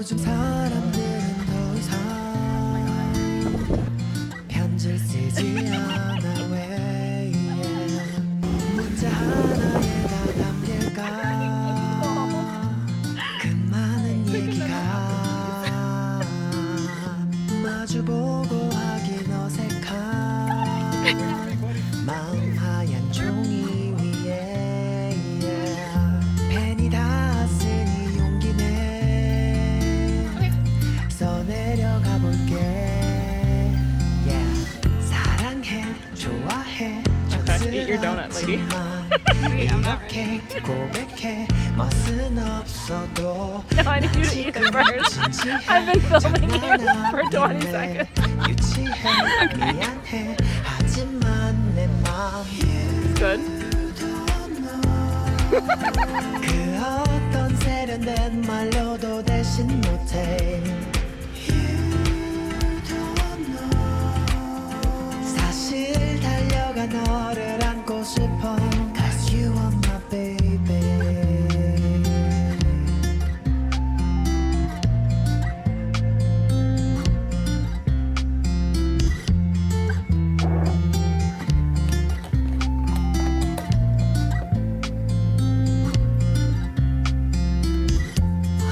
요즘 사람들은 더 이상 편지를 쓰지 않아 왜 문자 하나에 다 담길까 그 많은 얘기가 마주보고 하긴 어색한 마음 하얀 종이 위에 펜이 닿았으니 용기 내 써내려가 볼게 사랑해 좋아해 Eat your donut, lady. 이렇게 고백해 멋은 없어도 No, I need you to eat it first. I've been filming you for 20 seconds. 유치해 미안해 하지만 내 맘 Good. 그 어떤 세련된 말로도 대신 못해 사실 달려가 너를 안고 싶어 Cause you are my baby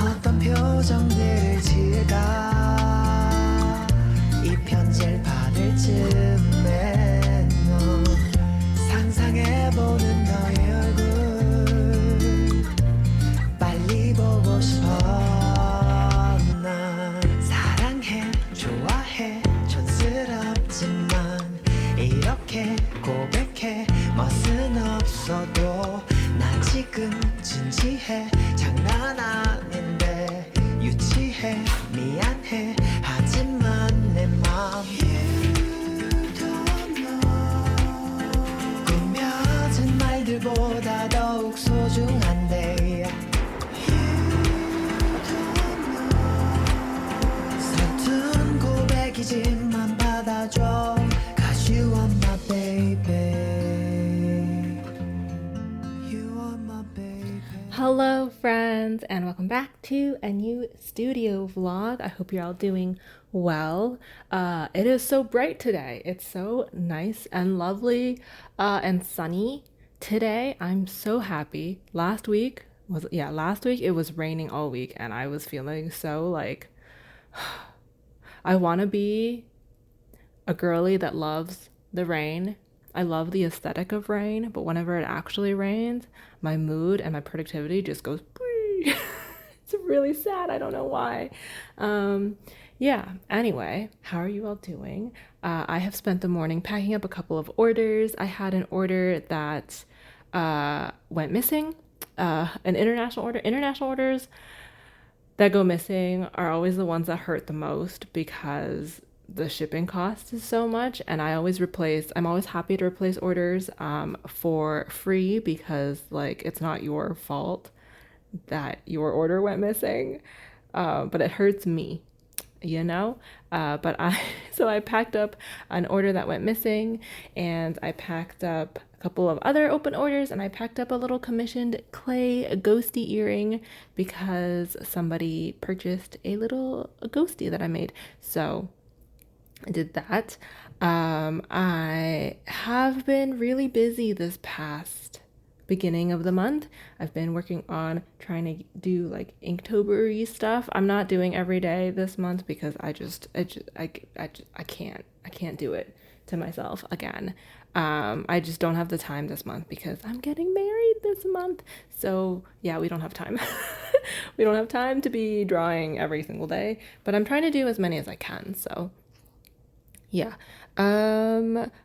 어떤 표정들을 지을까 이 편지를 받을 즈음에 넌 상상해보는 너의 얼굴 빨리 보고 싶어 난 사랑해 좋아해 촌스럽지만 이렇게 고백해 멋은 없어도 난 지금 진지해 장난 아닌데 유치해 미안해 하지만 내 맘 꾸며진 말들보다 더욱 소중한데 서툰 고백이지만 받아줘 Cause you are my baby You are my baby Hello friends and welcome back to a new studio vlog. I hope you're all doing well. It is so bright today. It's so nice and lovely and sunny today. I'm so happy. Last week it was raining all week and I was feeling so like I want to be a girly that loves the rain. I love the aesthetic of rain, but whenever it actually rains, my mood and my productivity just goes it's really sad. I don't know why. Anyway, how are you all doing? I have spent the morning packing up a couple of orders. I had an order that went missing, an international order. International orders that go missing are always the ones that hurt the most because the shipping cost is so much, and I'm always happy to replace orders for free because like it's not your fault that your order went missing, but it hurts me, but I packed up an order that went missing, and I packed up a couple of other open orders, and I packed up a little commissioned clay ghosty earring because somebody purchased a little ghosty that I made, so I did that. I have been really busy this past beginning of the month. I've been working on trying to do like Inktober-y stuff. I'm not doing every day this month because I can't do it to myself again. I just don't have the time this month because I'm getting married this month. So yeah, we don't have time. We don't have time to be drawing every single day, but I'm trying to do as many as I can. So yeah.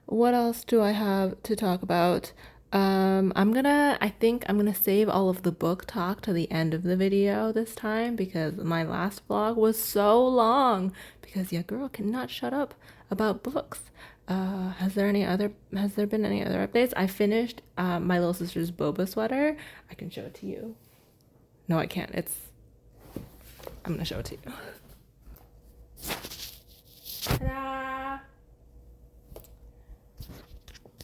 What else do I have to talk about? I think I'm gonna save all of the book talk to the end of the video this time because my last vlog was so long because your girl cannot shut up about books. Has there been any other updates? I finished my little sister's boba sweater. I can show it to you. No, I can't. I'm gonna show it to you. Ta-da!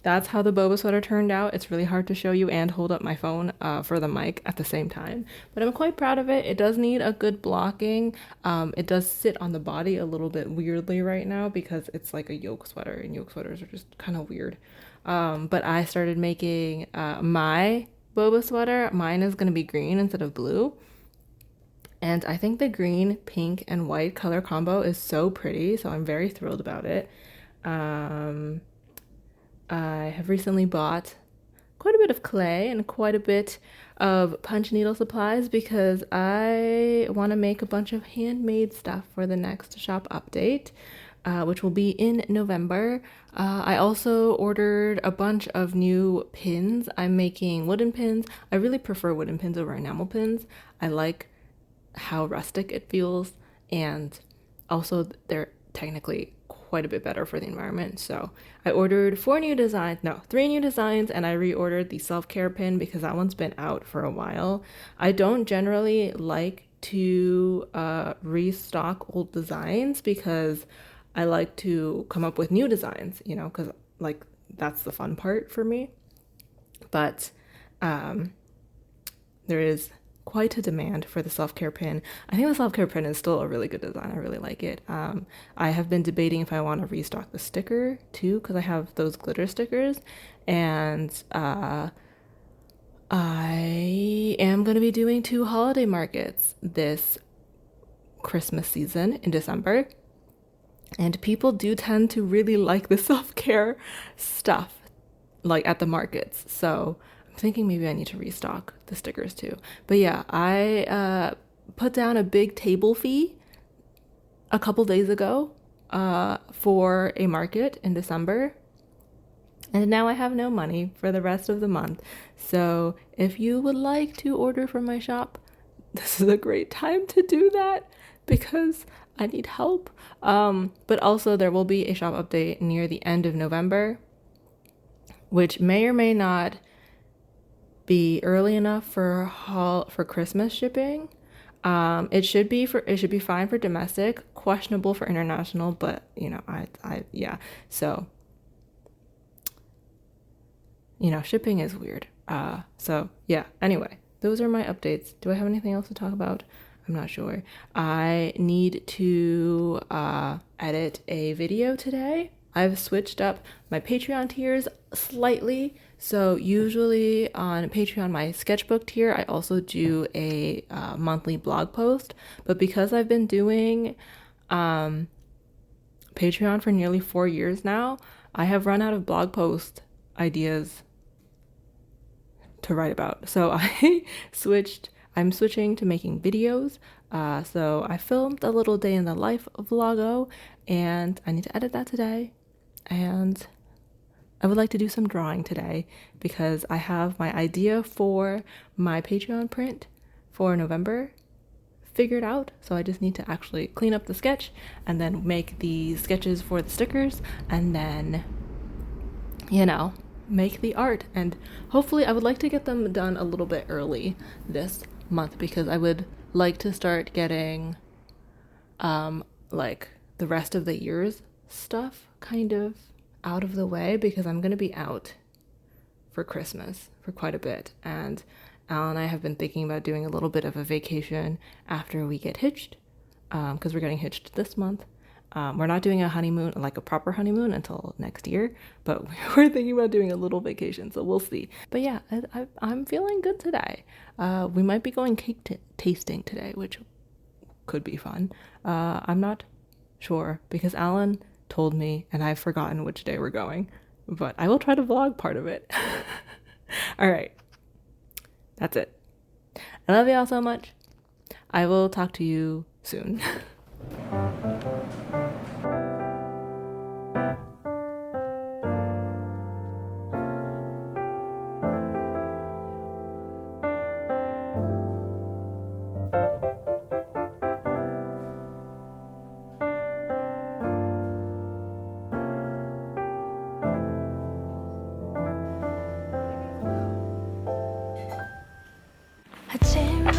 that's how the boba sweater turned out. It's really hard to show you and hold up my phone for the mic at the same time, but I'm quite proud of it. It does need a good blocking. It does sit on the body a little bit weirdly right now because it's like a yoke sweater, and yoke sweaters are just kind of weird. But I started making my boba sweater. Mine is going to be green instead of blue. And I think the green, pink, and white color combo is so pretty, so I'm very thrilled about it. I have recently bought quite a bit of clay and quite a bit of punch needle supplies because I want to make a bunch of handmade stuff for the next shop update, which will be in November. I also ordered a bunch of new pins. I'm making wooden pins. I really prefer wooden pins over enamel pins. I like how rustic it feels, and also they're technically quite a bit better for the environment. So I ordered 3 new designs, and I reordered the self-care pin because that one's been out for a while. I don't generally like to restock old designs because I like to come up with new designs, you know, because like that's the fun part for me. But there is quite a demand for the self-care pin. I think the self-care pin is still a really good design. I really like it. I have been debating if I want to restock the sticker too, because I have those glitter stickers, and I am going to be doing 2 holiday markets this Christmas season in December, and people do tend to really like the self-care stuff like at the markets. So I'm thinking maybe I need to restock the stickers too. But yeah, I put down a big table fee a couple days ago for a market in December. And now I have no money for the rest of the month. So if you would like to order from my shop, this is a great time to do that because I need help. But also there will be a shop update near the end of November, which may or may not be early enough for Christmas shipping. It should be fine for domestic, questionable for international, but you know, yeah. So, you know, shipping is weird. So yeah, anyway, those are my updates. Do I have anything else to talk about? I'm not sure. I need to edit a video today. I've switched up my Patreon tiers slightly. So usually on Patreon, my sketchbook tier, I also do a monthly blog post. But because I've been doing Patreon for nearly 4 years now, I have run out of blog post ideas to write about. So I'm switching to making videos. So I filmed a little day in the life vlogo, and I need to edit that today. And I would like to do some drawing today because I have my idea for my Patreon print for November figured out. So I just need to actually clean up the sketch and then make the sketches for the stickers, and then, you know, make the art. And hopefully I would like to get them done a little bit early this month because I would like to start getting like the rest of the year's stuff kind of out of the way because I'm going to be out for Christmas for quite a bit, and Al and I have been thinking about doing a little bit of a vacation after we get hitched, because we're getting hitched this month. We're not doing a honeymoon, like a proper honeymoon, until next year, but we're thinking about doing a little vacation, so we'll see. But yeah, I'm feeling good today. We might be going cake tasting today, which could be fun. I'm not sure because Alan told me and I've forgotten which day we're going, but I will try to vlog part of it. All right, that's it. I love y'all so much. I will talk to you soon. 하지만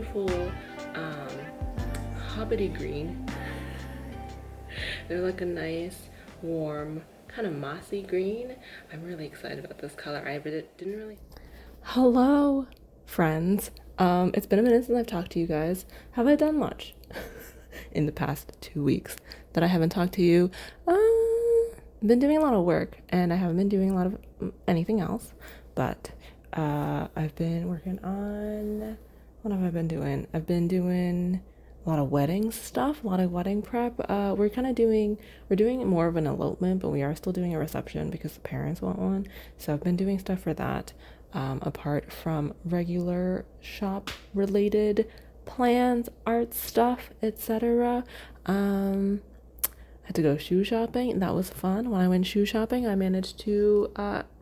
beautiful hobbity green. They're like a nice, warm, kind of mossy green. I'm really excited about this color. I didn't really... Hello, friends. It's been a minute since I've talked to you guys. Have I done much in the past 2 weeks that I haven't talked to you? Been doing a lot of work, and I haven't been doing a lot of anything else, but I've been working on... What have I been doing? I've been doing a lot of wedding stuff, a lot of wedding prep. We're doing more of an elopement, but we are still doing a reception because the parents want one. So I've been doing stuff for that, apart from regular shop related plans, art stuff, etc. I had to go shoe shopping. That was fun. When I went shoe shopping, I managed to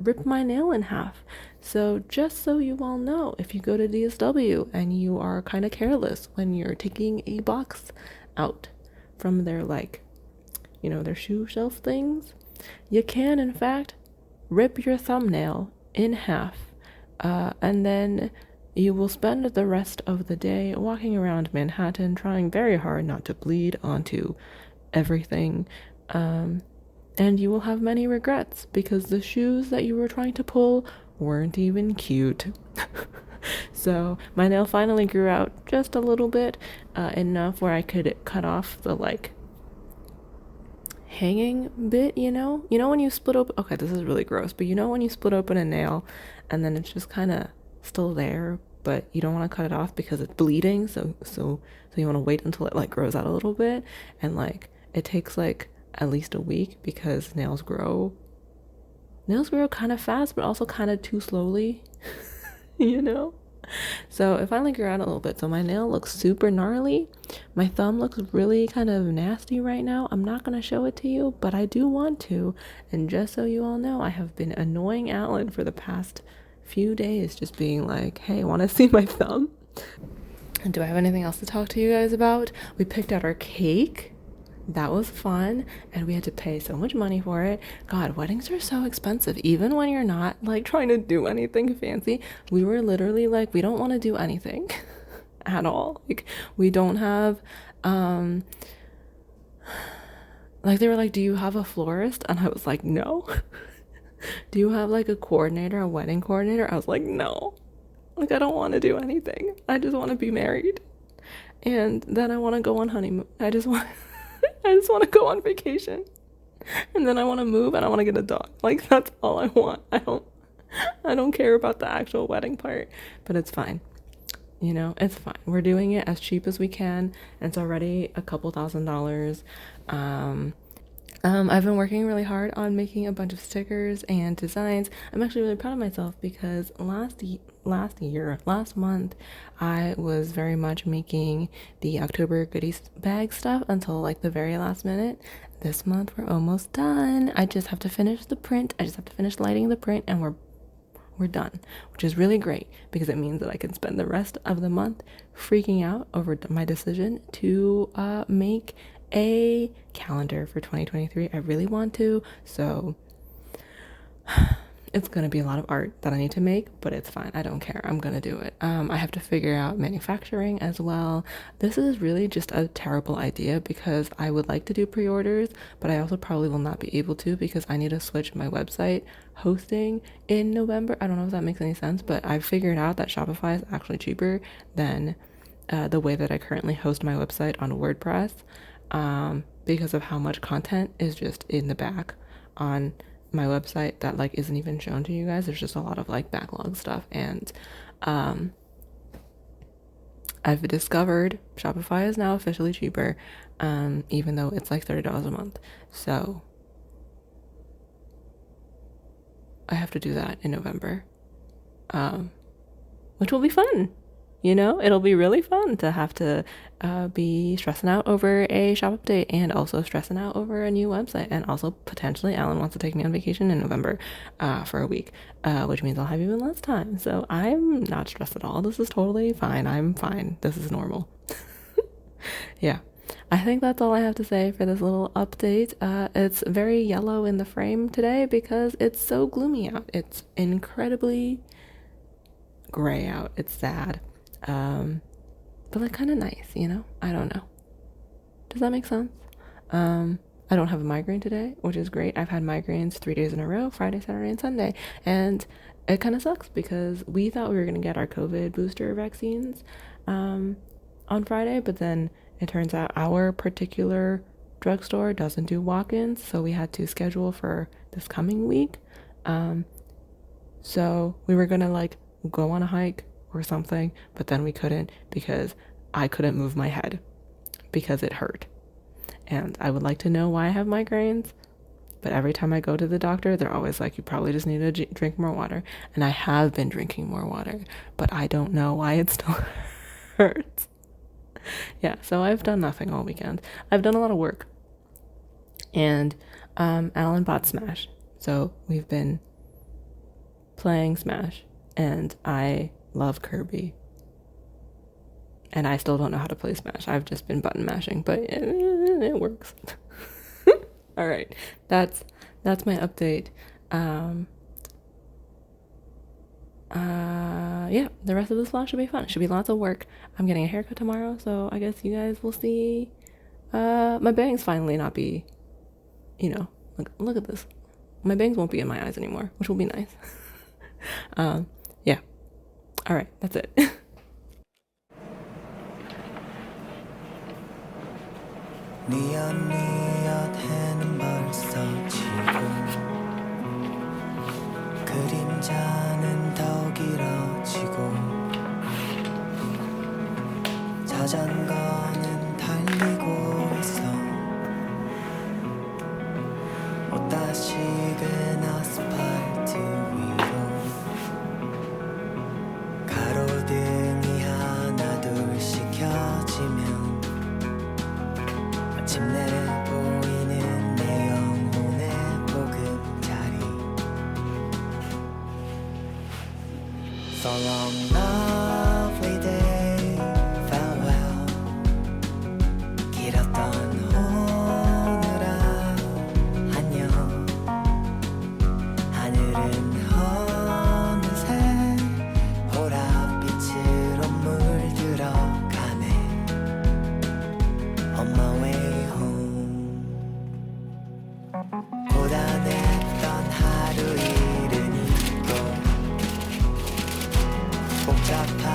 rip my nail in half. So just so you all know, if you go to DSW and you are kind of careless when you're taking a box out from their, like, you know, their shoe shelf things, you can in fact rip your thumbnail in half, and then you will spend the rest of the day walking around Manhattan trying very hard not to bleed onto everything, and you will have many regrets because the shoes that you were trying to pull weren't even cute. So my nail finally grew out just a little bit, enough where I could cut off the, like, hanging bit, you know when you split open, okay, this is really gross, but you know when you split open a nail and then it's just kind of still there, but you don't want to cut it off because it's bleeding, so you want to wait until it, like, grows out a little bit, and, like, it takes like at least a week because nails grow kind of fast but also kind of too slowly. So it finally grew out a little bit, so my nail looks super gnarly. My thumb looks really kind of nasty right now. I'm not gonna show it to you, but I do want to. And just so you all know, I have been annoying Alan for the past few days, just being like, hey, want to see my thumb? And do I have anything else to talk to you guys about? We picked out our cake. That was fun, and we had to pay so much money for it. God, weddings are so expensive, even when you're not, like, trying to do anything fancy. We were literally like, we don't want to do anything at all. Like, we don't have, like, they were like, do you have a florist? And I was like, no. Do you have, like, a coordinator, a wedding coordinator? I was like, no. Like, I don't want to do anything. I just want to be married. And then I want to go on honeymoon. I just want to go on vacation, and then I want to move, and I want to get a dog. Like, that's all I want. I don't care about the actual wedding part, but it's fine. It's fine. We're doing it as cheap as we can, and it's already a couple $1,000s. I've been working really hard on making a bunch of stickers and designs. I'm actually really proud of myself because last month, I was very much making the October goodies bag stuff until, like, the very last minute. This month, we're almost done. I just have to finish the print. I just have to finish lighting the print, and we're done, which is really great because it means that I can spend the rest of the month freaking out over my decision to make a calendar for 2023. I really want to, so it's gonna be a lot of art that I need to make, but it's fine. I don't care. I'm gonna do it. I have to figure out manufacturing as well. This is really just a terrible idea because I would like to do pre-orders, but I also probably will not be able to because I need to switch my website hosting in November. I don't know if that makes any sense, but I've figured out that Shopify is actually cheaper than the way that I currently host my website on WordPress, because of how much content is just in the back on my website that, like, isn't even shown to you guys. There's just a lot of, like, backlog stuff, and I've discovered Shopify is now officially cheaper, even though it's like $30 a month. So I have to do that in November, which will be fun. It'll be really fun to have to be stressing out over a shop update and also stressing out over a new website. And also potentially Alan wants to take me on vacation in November for a week, which means I'll have even less time. So I'm not stressed at all. This is totally fine. I'm fine. This is normal. Yeah. I think that's all I have to say for this little update. It's very yellow in the frame today because it's so gloomy out. It's incredibly gray out. It's sad. but like kind of nice, you know? I don't know. Does that make sense? I don't have a migraine today, which is great. I've had migraines 3 days in a row, Friday, Saturday, and Sunday. And it kind of sucks because we thought we were going to get our COVID booster vaccines on Friday, but then it turns out our particular drugstore doesn't do walk-ins, so we had to schedule for this coming week. So we were going to like go on a hike or something, but then we couldn't because I couldn't move my head because it hurt. And I would like to know why I have migraines, but every time I go to the doctor, they're always like, you probably just need to drink more water. And I have been drinking more water, but I don't know why it still hurts. Yeah, so I've done nothing all weekend. I've done a lot of work. And Alan bought Smash. So we've been playing Smash. And I love Kirby. And I still don't know how to play Smash. I've just been button mashing, but it works. All right, that's my update. Yeah, the rest of this vlog should be fun. It should be lots of work. I'm getting a haircut tomorrow, so I guess you guys will see my bangs finally not be, you know, look at this. My bangs won't be in my eyes anymore, which will be nice. Yeah. All right, that's it. 니엇니엇 해는 벌써 지고 그림자는 더욱 길어지고 자전거는 달리고 있어 옷다식은 아스팔트 위로 가로등이 하나 둘씩 켜지면 마침내 보이는 내 영혼의 보금자리 So long lovely day farewell 길었던 오늘아 안녕 하늘은 어느새 보랏빛으로 물들어가네 On my way home 고단했던 하루 일은 있고 복잡한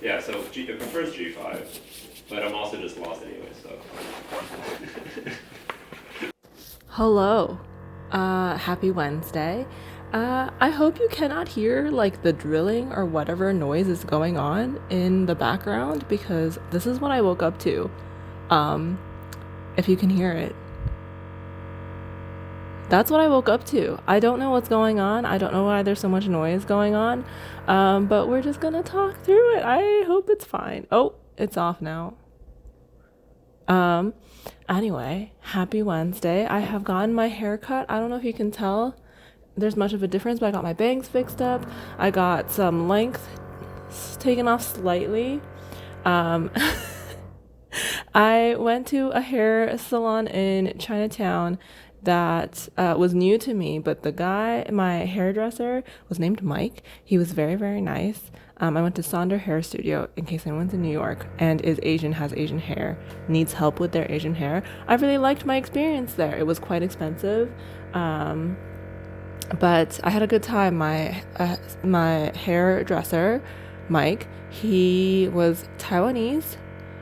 Yeah, so it prefers G5, but I'm also just lost anyway, so. Hello. Happy Wednesday. I hope you cannot hear like the drilling or whatever noise is going on in the background because this is what I woke up to. If you can hear it. That's what I woke up to. I don't know what's going on. I don't know why there's so much noise going on. But we're just gonna talk through it. I hope it's fine. Oh, it's off now. Anyway, happy Wednesday. I have gotten my hair cut. I don't know if you can tell there's much of a difference, but I got my bangs fixed up. I got some length taken off slightly. I went to a hair salon in Chinatown that was new to me, but the guy, my hairdresser, was named Mike. He was very, very nice. I went to Sonder Hair Studio, in case anyone's in New York, and is Asian, has Asian hair, needs help with their Asian hair. I really liked my experience there. It was quite expensive, but I had a good time. My hairdresser, Mike, he was Taiwanese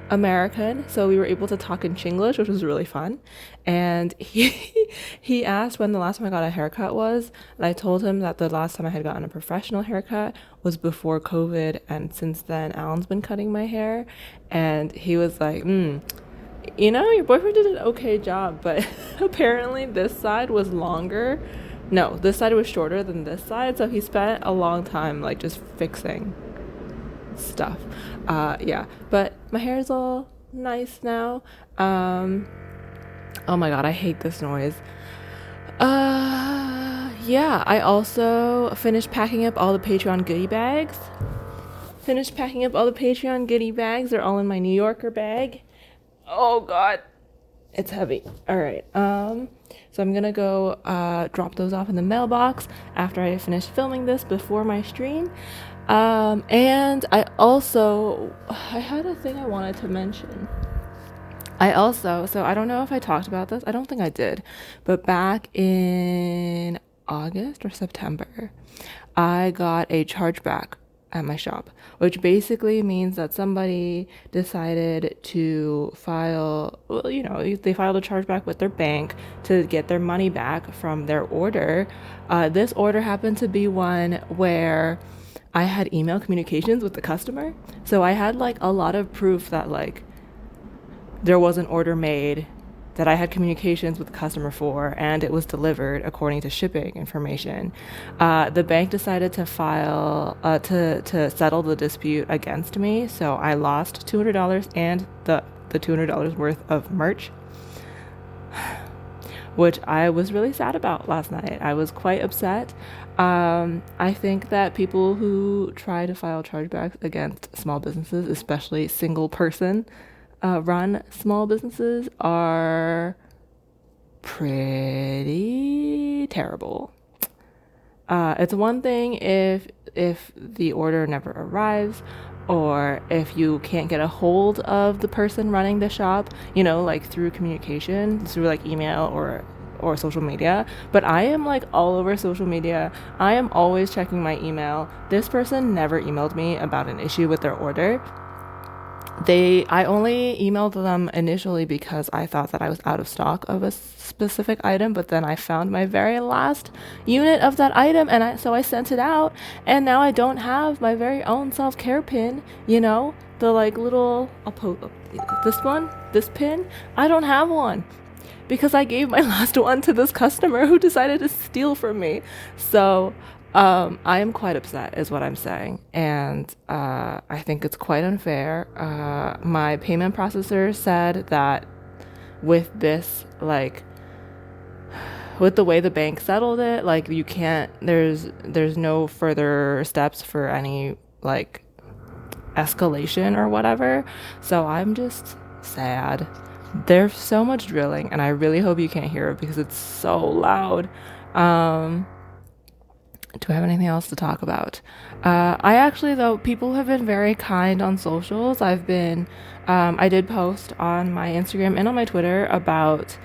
American, so we were able to talk in Chinglish, which was really fun. And he asked when the last time I got a haircut was, and I told him that the last time I had gotten a professional haircut was before COVID, and since then Alan's been cutting my hair. And he was like, you know, your boyfriend did an okay job, but apparently this side was longer. No, this side was shorter than this side, so he spent a long time like just fixing stuff. Yeah, but my hair is all nice now. Oh my god, I hate this noise. Yeah, I also finished packing up all the Patreon goodie bags. They're all in my New Yorker bag. Oh god, it's heavy. All right. So I'm gonna go drop those off in the mailbox after I finish filming this before my stream. And I had a thing I wanted to mention. So I don't know if I talked about this. I don't think I did, but back in August or September, I got a chargeback at my shop, which basically means that somebody decided to file, well, you know, they filed a chargeback with their bank to get their money back from their order. This order happened to be one where I had email communications with the customer. So I had like a lot of proof that like there was an order made that I had communications with the customer for, and it was delivered according to shipping information. The bank decided to file to settle the dispute against me, so I lost $200 and the $200 worth of merch, which I was really sad about last night. I was quite upset. I think that people who try to file chargebacks against small businesses, especially single person run small businesses, are pretty terrible. It's one thing if the order never arrives, or if you can't get a hold of the person running the shop, you know, like through communication, through like email or social media. But I am like all over social media. I am always checking my email. This person never emailed me about an issue with their order. I only emailed them initially because I thought that I was out of stock of a specific item, but then I found my very last unit of that item, and so I sent it out, and now I don't have my very own self-care pin, you know, the like little, I'll post this pin. I don't have one because I gave my last one to this customer who decided to steal from me. So I am quite upset is what I'm saying, and I think it's quite unfair. My payment processor said that with this, like, with the way the bank settled it, like, you can't, there's no further steps for any like escalation or whatever. So I'm just sad. There's so much drilling, and I really hope you can't hear it because it's so loud. Do I have anything else to talk about? I actually, though, people have been very kind on socials. I did post on my Instagram and on my Twitter about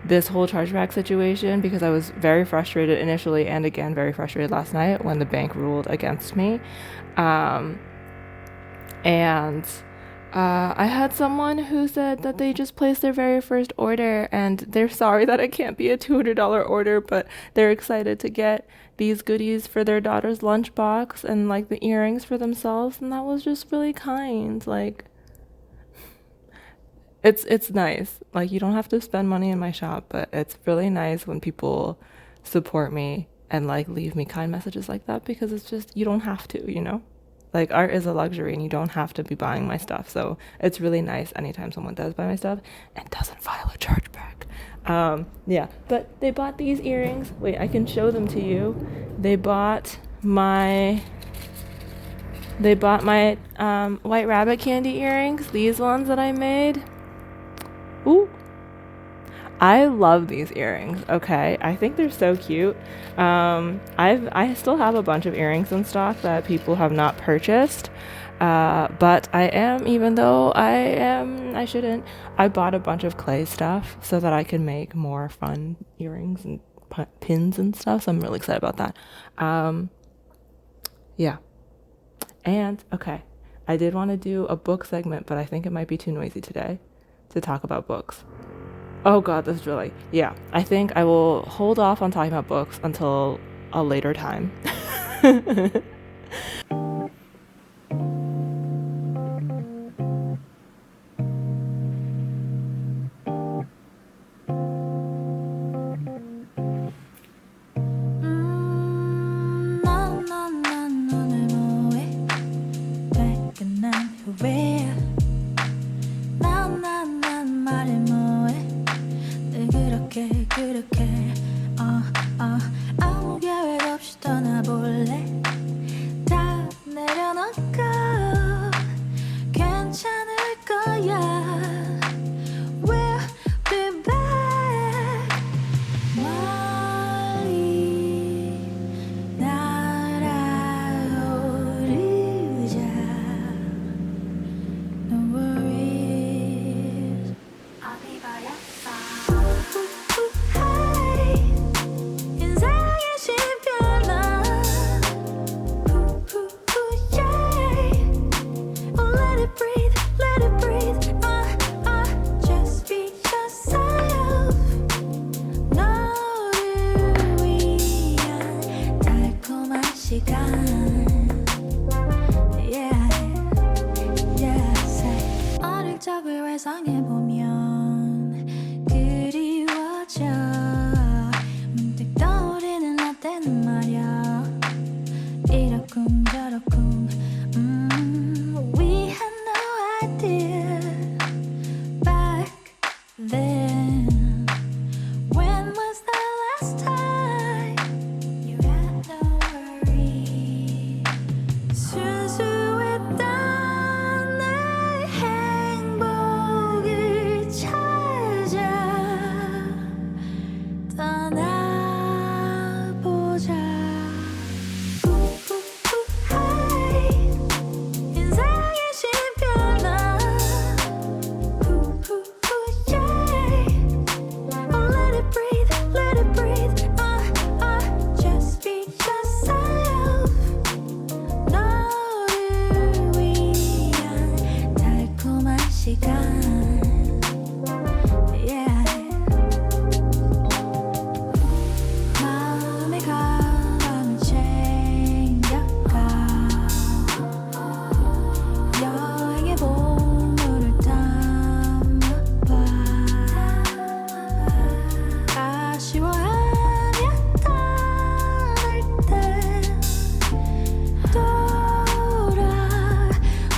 this whole chargeback situation because I was very frustrated initially, and again very frustrated last night when the bank ruled against me. And I had someone who said that they just placed their very first order and they're sorry that it can't be a $200 order, but they're excited to get these goodies for their daughter's lunchbox and like the earrings for themselves. And that was just really kind. Like, it's nice. Like, you don't have to spend money in my shop, but it's really nice when people support me and like leave me kind messages like that, because it's just, you don't have to, you know? Like, art is a luxury and you don't have to be buying my stuff. So it's really nice anytime someone does buy my stuff and doesn't file a chargeback. Yeah, but they bought these earrings. Wait, I can show them to you. They bought my white rabbit candy earrings, these ones that I made. Ooh, I love these earrings. Okay, I think they're so cute. I still have a bunch of earrings in stock that people have not purchased, but I bought a bunch of clay stuff so that I can make more fun earrings and pins and stuff. So I'm really excited about that. Yeah, and okay, I did want to do a book segment, but I think it might be too noisy today to talk about books. Oh god, this is really... Yeah, I think I will hold off on talking about books until a later time. 아무 계획 없이 떠나볼래 다 내려놓고 괜찮을 거야 We'll be back 멀리 날아오르자 No worries I'll be by your side 어릴 적을 회상해보면 그리워져 문득 떠오르는 나 때는 말야 이렇쿵 저렇쿵 We had no idea back then When was the last time you had no worry 순수했던 내 행복을 찾아 떠나보자 인생의 쉼표나 Oh let it breathe Just be yourself 너를 위한 달콤한 시간 마음의 가방을 챙겨가 여행의 보물을 담아봐 아쉬워하며 떠날 때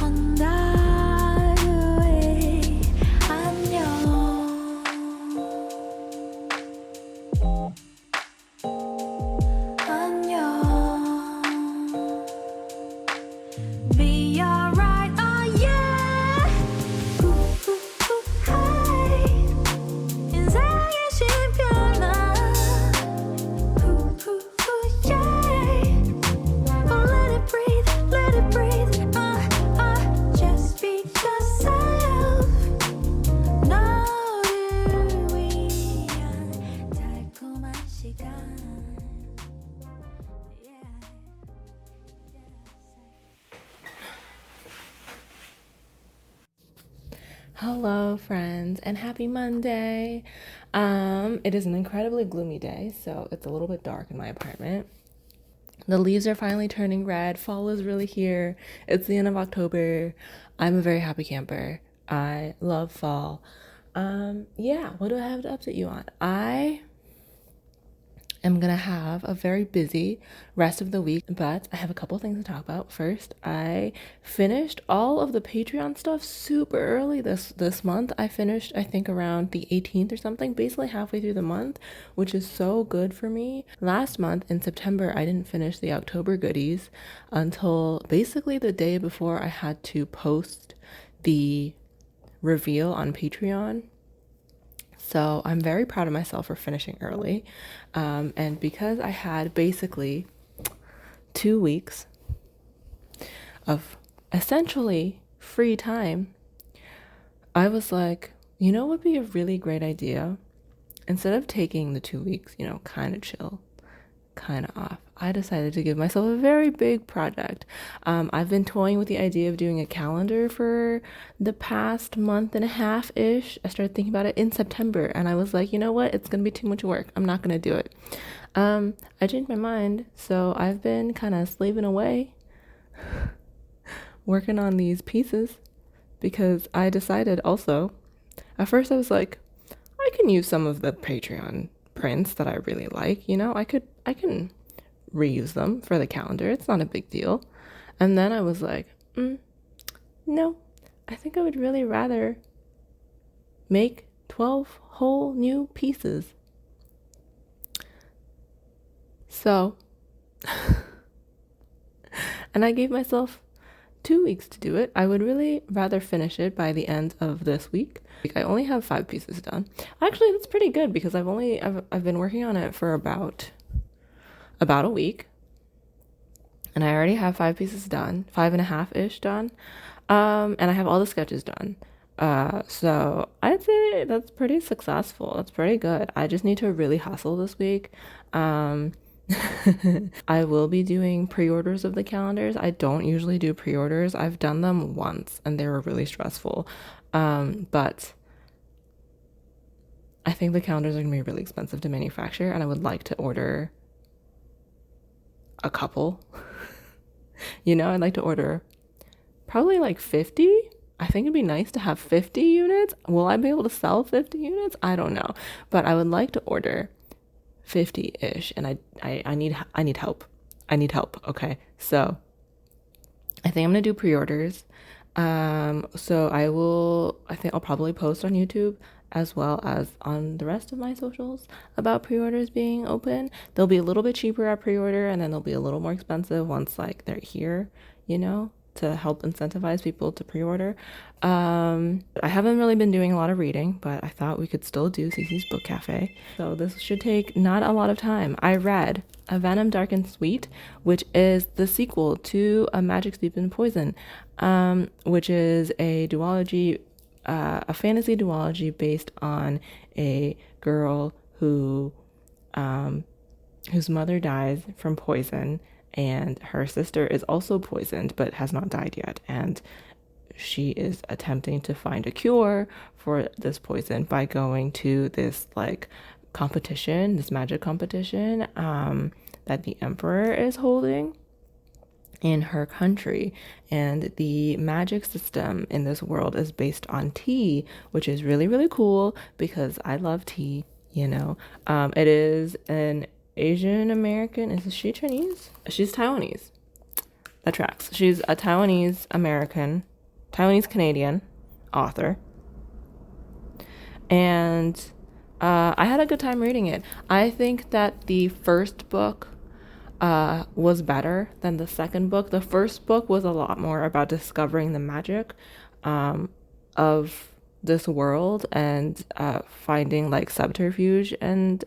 돌아온다고 해 안녕 안녕 Be alright, oh yeah 인생의 쉼표나 yeah Oh let it breathe Just be yourself 너를 위한 달콤한 시간 Hello, friends, and happy Monday. It is an incredibly gloomy day, so it's a little bit dark in my apartment. The leaves are finally turning red. Fall is really here. It's the end of October. I'm a very happy camper. I love fall. Yeah, what do I have to update you on? I am gonna have a very busy rest of the week, but I have a couple things to talk about. First, I finished all of the Patreon stuff super early this month. I finished, I think, around the 18th or something, basically halfway through the month, which is so good for me. Last month in September, I didn't finish the October goodies until basically the day before I had to post the reveal on Patreon. So I'm very proud of myself for finishing early. And because I had basically 2 weeks of essentially free time, I was like, you know what would be a really great idea? Instead of taking the 2 weeks, kind of chill, kind of off, I decided to give myself a very big project. I've been toying with the idea of doing a calendar for the past month and a half ish. I started thinking about it in September, and I was like, you know what? It's gonna be too much work. I'm not gonna do it. I changed my mind, so I've been kind of slaving away, working on these pieces, because I decided also. At first, I was like, I can use some of the Patreon prints that I really like. I can reuse them for the calendar. It's not a big deal. And then I was like, no, I think I would really rather make 12 whole new pieces. So, and I gave myself 2 weeks to do it. I would really rather finish it by the end of this week. I only have 5 pieces done. Actually, that's pretty good because I've been working on it for about a week, and I already have 5 pieces done, 5.5-ish done, and I have all the sketches done. So I'd say that's pretty successful. That's pretty good. I just need to really hustle this week. I will be doing pre-orders of the calendars. I don't usually do pre-orders. I've done them once and they were really stressful. But I think the calendars are gonna be really expensive to manufacture, and I would like to order a couple. I'd like to order probably like 50. I think it'd be nice to have 50 units. Will I be able to sell 50 units? I don't know, but I would like to order 50-ish, and I need help. I need help. Okay, so I think I'm gonna do pre-orders. So I think I'll probably post on YouTube as well as on the rest of my socials about pre-orders being open. They'll be a little bit cheaper at pre-order, and then they'll be a little more expensive once they're here, to help incentivize people to pre-order. I haven't really been doing a lot of reading, but I thought we could still do Cissy's Book Cafe. So this should take not a lot of time. I read A Venom Dark and Sweet, which is the sequel to A Magic Steeped in Poison, which is a duology, a fantasy duology based on a girl whose mother dies from poison, and her sister is also poisoned but has not died yet, and she is attempting to find a cure for this poison by going to this competition, this magic competition that the emperor is holding in her country. And the magic system in this world is based on tea, which is really, really cool because I love tea. It is an Asian American. Is she Chinese? She's Taiwanese. That tracks. She's a Taiwanese Canadian author. And I had a good time reading it. I think that the first book was better than the second book. The first book was a lot more about discovering the magic of this world and finding subterfuge and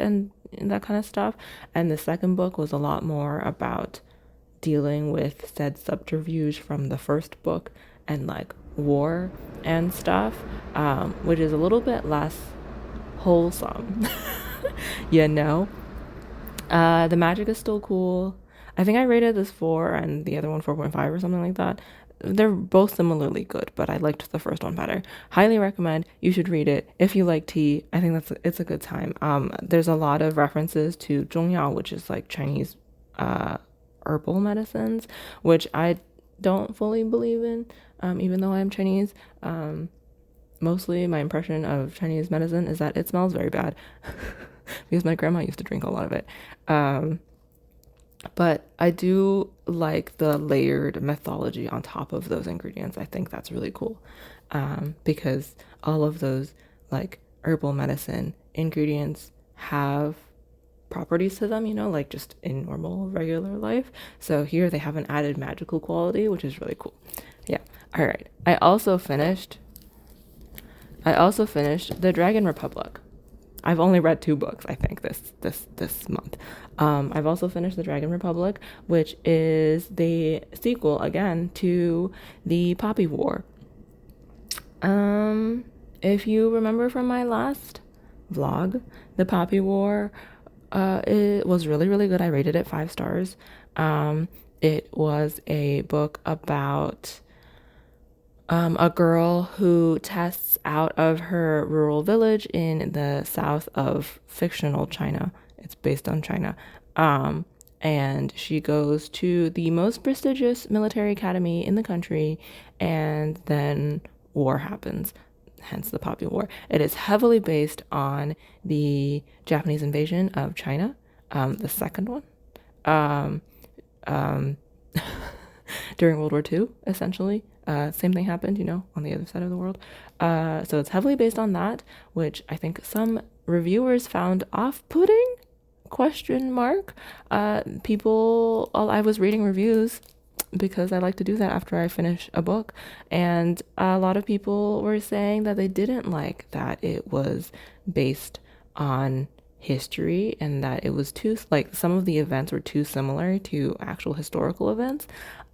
that kind of stuff. And the second book was a lot more about dealing with said subterfuge from the first book and war and stuff, which is a little bit less wholesome. The magic is still cool. I think I rated this 4 and the other one 4.5 or something like that. they're both similarly good, but I liked the first one better. Highly recommend. You should read it if you like tea. I think it's a good time. There's a lot of references to 中药, which is like Chinese herbal medicines, which I don't fully believe in, even though I'm Chinese. Mostly my impression of Chinese medicine is that it smells very bad because my grandma used to drink a lot of it. But I do like the layered mythology on top of those ingredients. I think that's really cool, because all of those like herbal medicine ingredients have properties to them, like just in normal regular life. So here they have an added magical quality, which is really cool. Yeah. All right. I also finished The Dragon Republic. I've only read 2 books, I think, this month. I've also finished The Dragon Republic, which is the sequel again to the Poppy War. If you remember from my last vlog, the Poppy War, it was really, really good. I rated it 5 stars. It was a book about a girl who tests out of her rural village in the south of fictional China. It's based on China. And she goes to the most prestigious military academy in the country, and then war happens, hence the Poppy War. It is heavily based on the Japanese invasion of China, the second one. During World War II, essentially. Same thing happened, on the other side of the world. So it's heavily based on that, which I think some reviewers found off-putting, ? I was reading reviews because I like to do that after I finish a book, and a lot of people were saying that they didn't like that it was based on history and that it was too, like, some of the events were too similar to actual historical events.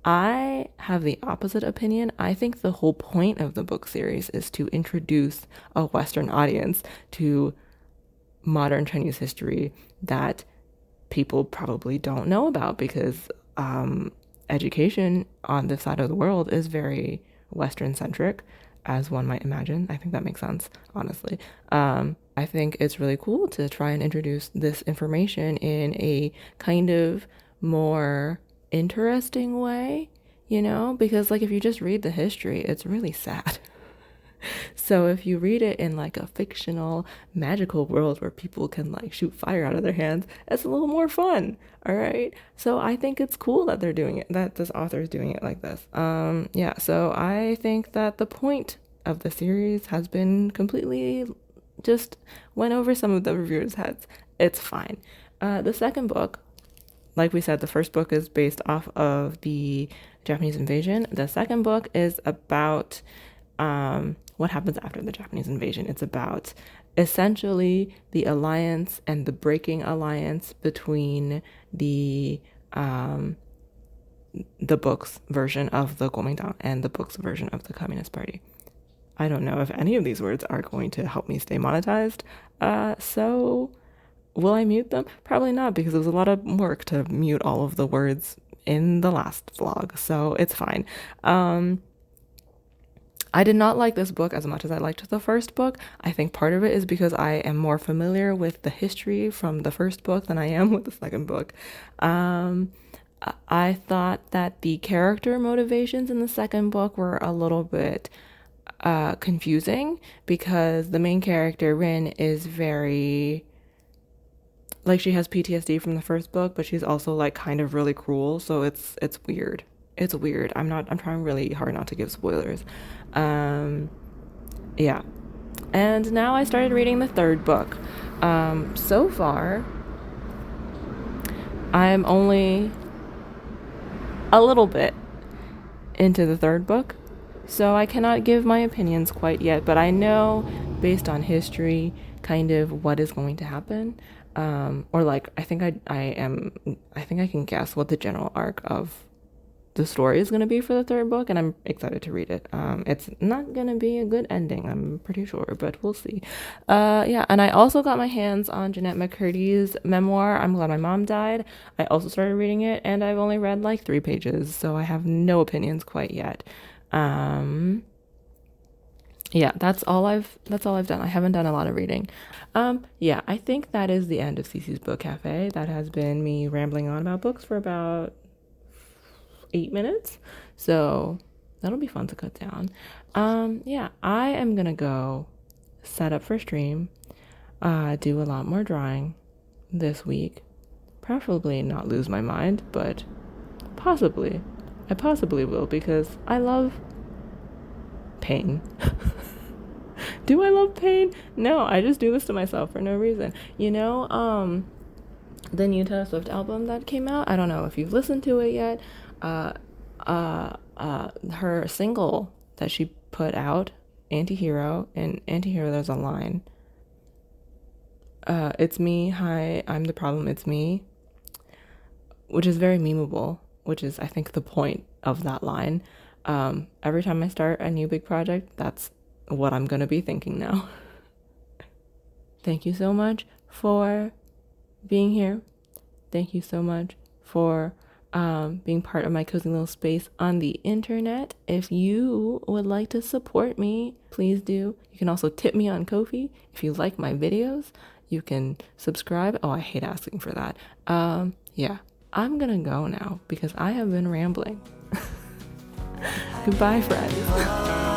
I have the opposite opinion. I think the whole point of the book series is to introduce a Western audience to modern Chinese history that people probably don't know about, because education on this side of the world is very Western centric, as one might imagine. I think that makes sense, honestly. I think it's really cool to try and introduce this information in a kind of more interesting way, because like if you just read the history, it's really sad. So if you read it in like a fictional magical world where people can like shoot fire out of their hands, it's a little more fun. All right. So I think it's cool that they're doing it, that this author is doing it like this. Yeah. So I think that the point of the series has been completely just went over some of the reviewers' heads. It's fine. The second book, like we said, the first book is based off of the Japanese invasion. The second book is about what happens after the Japanese invasion. It's about essentially the alliance and the breaking alliance between the book's version of the Kuomintang and the book's version of the Communist Party. I don't know if any of these words are going to help me stay monetized. So will I mute them? Probably not, because it was a lot of work to mute all of the words in the last vlog. So it's fine. I did not like this book as much as I liked the first book. I think part of it is because I am more familiar with the history from the first book than I am with the second book. I thought that the character motivations in the second book were a little bit confusing, because the main character, Rin, is very, like, she has PTSD from the first book, but she's also like kind of really cruel. So it's weird. It's weird. I'm trying really hard not to give spoilers. Yeah. And now I started reading the third book. So far, I'm only a little bit into the third book, so I cannot give my opinions quite yet, but I know based on history kind of what is going to happen. Or like, I think I can guess what the general arc of the story is going to be for the third book, and I'm excited to read it. It's not going to be a good ending, I'm pretty sure, but we'll see. Yeah, and I also got my hands on Jeanette McCurdy's memoir, I'm Glad My Mom Died. I also started reading it, and I've only read like 3 pages, so I have no opinions quite yet. Yeah, that's all I've done. I haven't done a lot of reading. Yeah, I think that is the end of Cissy's Book Cafe. That has been me rambling on about books for about 8 minutes, so that'll be fun to cut down. Yeah, I am gonna go set up for stream, do a lot more drawing this week, preferably not lose my mind, but I possibly will, because I love pain. Do I love pain? No, I just do this to myself for no reason. You know, the new Taylor Swift album that came out, I don't know if you've listened to it yet. Her single that she put out, Antihero, in Antihero there's a line, it's me, hi, I'm the problem, it's me, which is very memeable, which is I think the point of that line. Every time I start a new big project, that's what I'm gonna be thinking now. Thank you so much for being here. Thank you so much for being part of my cozy little space on the internet. If you would like to support me, please do. You can also tip me on Ko-fi. If you like my videos, you can subscribe. Oh, I hate asking for that. Yeah, I'm gonna go now because I have been rambling. Goodbye, friends.